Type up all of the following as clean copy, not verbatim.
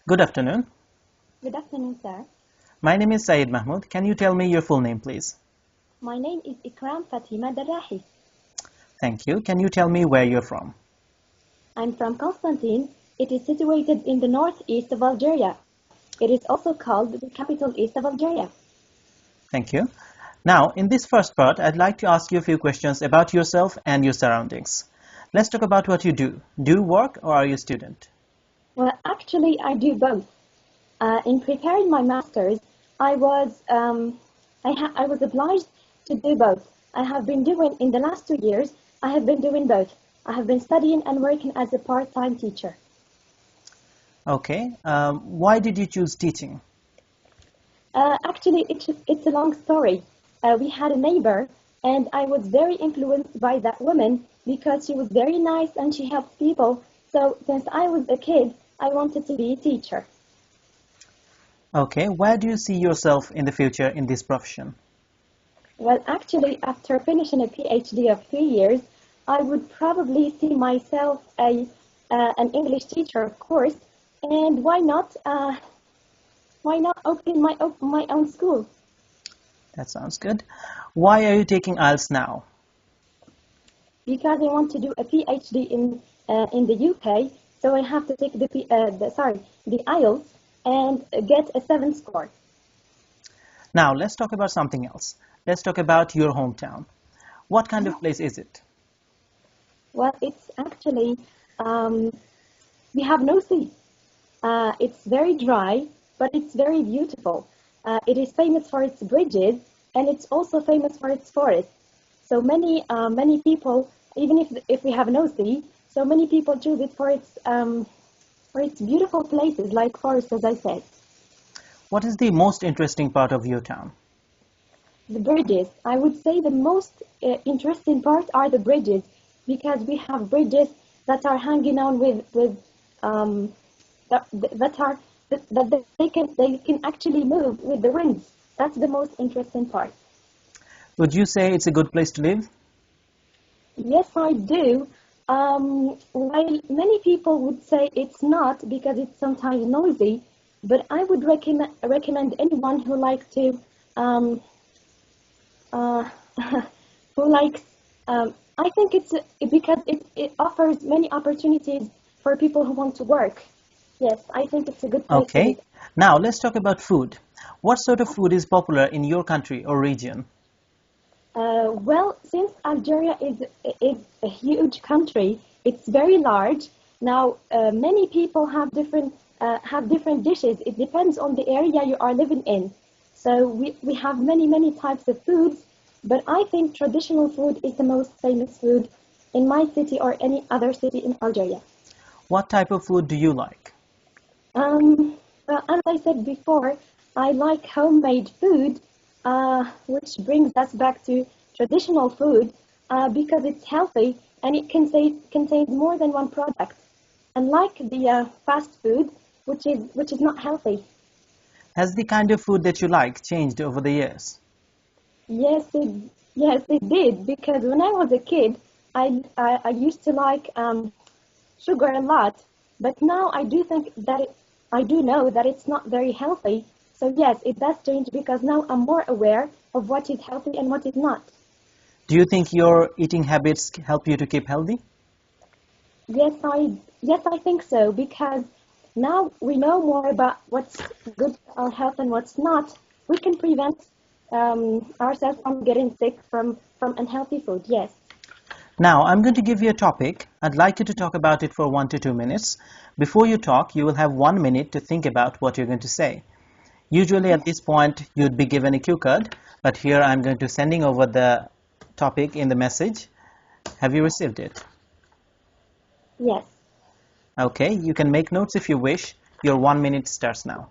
Good afternoon. Good afternoon, sir. My name is Syed Mahmood. Can you tell me your full name, please? My name is Ikram Fatima Darahi. Thank you. Can you tell me where you're from? I'm from Constantine. It is situated in the northeast of Algeria. It is also called the capital east of Algeria. Thank you. Now, in this first part, I'd like to ask you a few questions about yourself and your surroundings. Let's talk about what you do. Do you work or are you a student? Well, actually, I do both. In preparing my master's, I was I was obliged to do both. I have been doing in the last 2 years. I have been doing both. I have been studying and working as a part-time teacher. Okay. Why did you choose teaching? Actually, it's a long story. We had a neighbor, and I was very influenced by that woman because she was very nice and she helped people. So since I was a kid, I wanted to be a teacher. Okay. Where do you see yourself in the future in this profession? Well, actually, after finishing a PhD of 3 years, I would probably see myself an English teacher, of course, and why not open my own school? That sounds good. Why are you taking IELTS now? Because I want to do a PhD in the UK, so I have to take the IELTS and get a 7 score. Now, let's talk about something else. Let's talk about your hometown. What kind of place is it? Well, it's actually we have no sea. It's very dry, but it's very beautiful. It is famous for its bridges, and it's also famous for its forests. So many people, even if we have no sea, so many people choose it for its beautiful places like forests, as I said. What is the most interesting part of your town? The bridges. I would say the most interesting part are the bridges because we have bridges that are hanging on with that are that they can actually move with the winds. That's the most interesting part. Would you say it's a good place to live? Yes, I do. While many people would say it's not because it's sometimes noisy, but I would recommend anyone who likes to uh, who likes. I think it's because it offers many opportunities for people who want to work. Yes, I think it's a good place to Okay. live. Now let's talk about food. What sort of food is popular in your country or region? Well, since Algeria is a huge country, it's very large. Now, many people have different dishes. It depends on the area you are living in. So we have many types of foods, but I think traditional food is the most famous food in my city or any other city in Algeria. What type of food do you like? Well, as I said before, I like homemade food, which brings us back to traditional food because it's healthy and it contains more than one product, unlike the fast food, which is not healthy. Has the kind of food that you like changed over the years? Yes, it did because when I was a kid, I used to like sugar a lot, but now I do know that it's not very healthy. So yes, it does change because now I'm more aware of what is healthy and what is not. Do you think your eating habits help you to keep healthy? Yes, I think so because now we know more about what's good for our health and what's not. We can prevent ourselves from getting sick from unhealthy food. Yes. Now, I'm going to give you a topic. I'd like you to talk about it for 1 to 2 minutes. Before you talk, you will have 1 minute to think about what you're going to say. Usually at this point, you'd be given a cue card, but here I'm going to sending over the topic in the message. Have you received it? Yes. Okay, you can make notes if you wish. Your 1 minute starts now.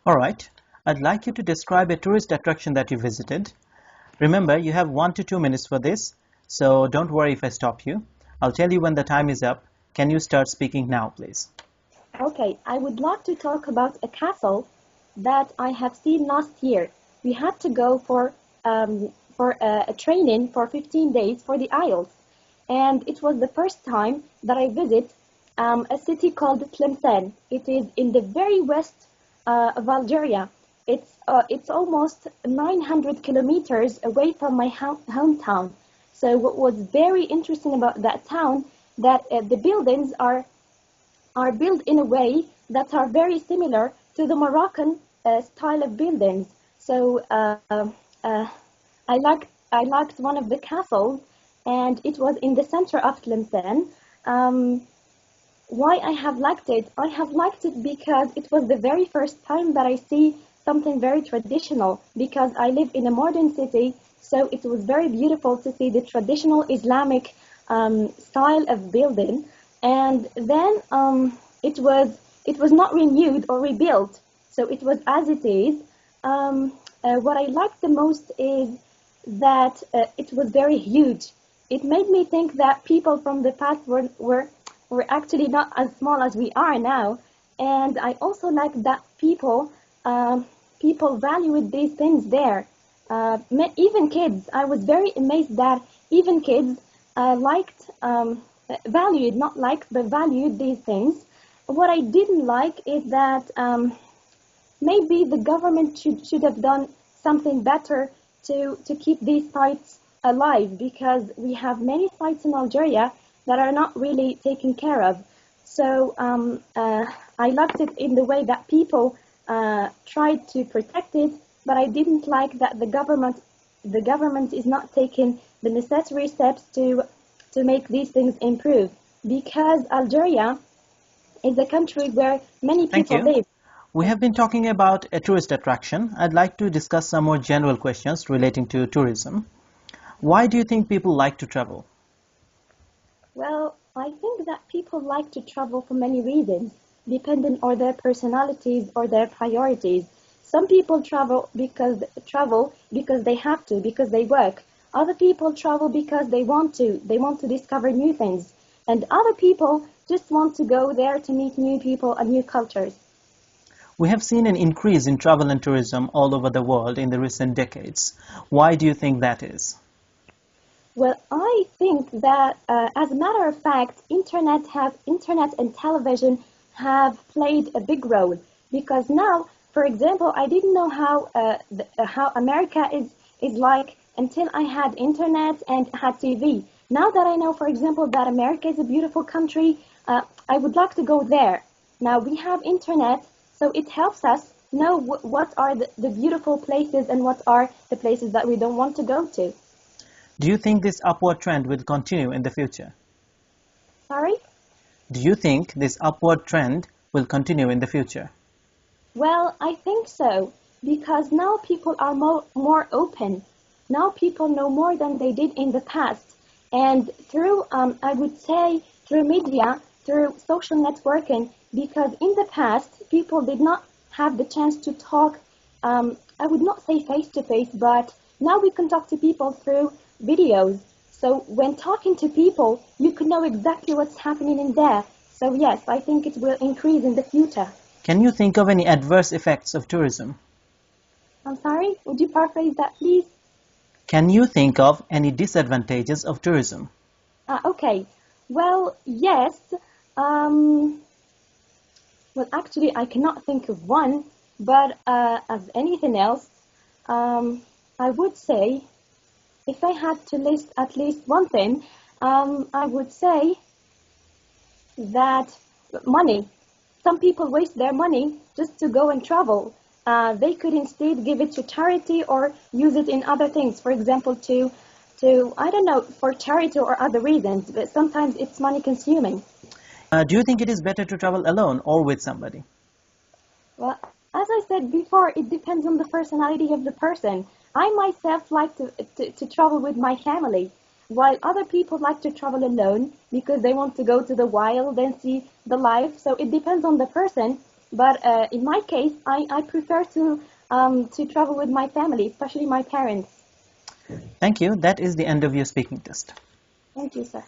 All right. I'd like you to describe a tourist attraction that you visited. Remember, you have 1 to 2 minutes for this, so don't worry if I stop you. I'll tell you when the time is up. Can you start speaking now, please? Okay, I would like to talk about a castle that I have seen last year. We had to go for a training for 15 days for the IELTS, and it was the first time that I visit a city called Tlemcen. It is in the very west of Algeria. It's almost 900 kilometers away from my hometown. So what was very interesting about that town that the buildings are built in a way that are very similar to the Moroccan style of buildings. So I liked one of the castles, and it was in the center of Tlemcen. Why I have liked it? I have liked it because it was the very first time that I see something very traditional. Because I live in a modern city, so it was very beautiful to see the traditional Islamic style of building. And then it was not renewed or rebuilt, so it was as it is. What I liked the most is that it was very huge. It made me think that people from the past were actually not as small as we are now. And I also like that people valued these things there. Even kids, I was very amazed that even kids liked, valued, not liked, but valued these things. What I didn't like is that maybe the government should have done something better to keep these sites alive, because we have many sites in Algeria that are not really taken care of. So I liked it in the way that people tried to protect it, but I didn't like that the government is not taking the necessary steps to make these things improve, because Algeria is a country where many Thank people you. live. We have been talking about a tourist attraction. I'd like to discuss some more general questions relating to tourism. Why do you think people like to travel? Well, I think that people like to travel for many reasons, depending on their personalities or their priorities. Some people travel because they have to, because they work. Other people travel because they want to. They want to discover new things. And other people just want to go there to meet new people and new cultures. We have seen an increase in travel and tourism all over the world in the recent decades. Why do you think that is? Well, I think that, as a matter of fact, internet and television have played a big role, because now, for example, I didn't know how America is like until I had internet and had TV. Now that I know, for example, that America is a beautiful country, I would like to go there. Now we have internet, so it helps us know what are the beautiful places and what are the places that we don't want to go to. Do you think this upward trend will continue in the future? Sorry? Do you think this upward trend will continue in the future? Well, I think so, because now people are more open. Now people know more than they did in the past. And through, I would say, through media, through social networking, because in the past, people did not have the chance to talk, I would not say face to face, but now we can talk to people through videos. So when talking to people, you can know exactly what's happening in there. So yes, I think it will increase in the future. Can you think of any adverse effects of tourism? I'm sorry, would you paraphrase that, please? Can you think of any disadvantages of tourism? Okay. Well, yes. Well, actually, I cannot think of one, but as anything else, I would say, if I had to list at least one thing, I would say that money. Some people waste their money just to go and travel. They could instead give it to charity or use it in other things. For example, to I don't know, for charity or other reasons. But sometimes it's money consuming. Do you think it is better to travel alone or with somebody? Well, as I said before, it depends on the personality of the person. I myself like to travel with my family, while other people like to travel alone because they want to go to the wild and see the life. So it depends on the person. But in my case, I prefer to travel with my family, especially my parents. Thank you. That is the end of your speaking test. Thank you, sir.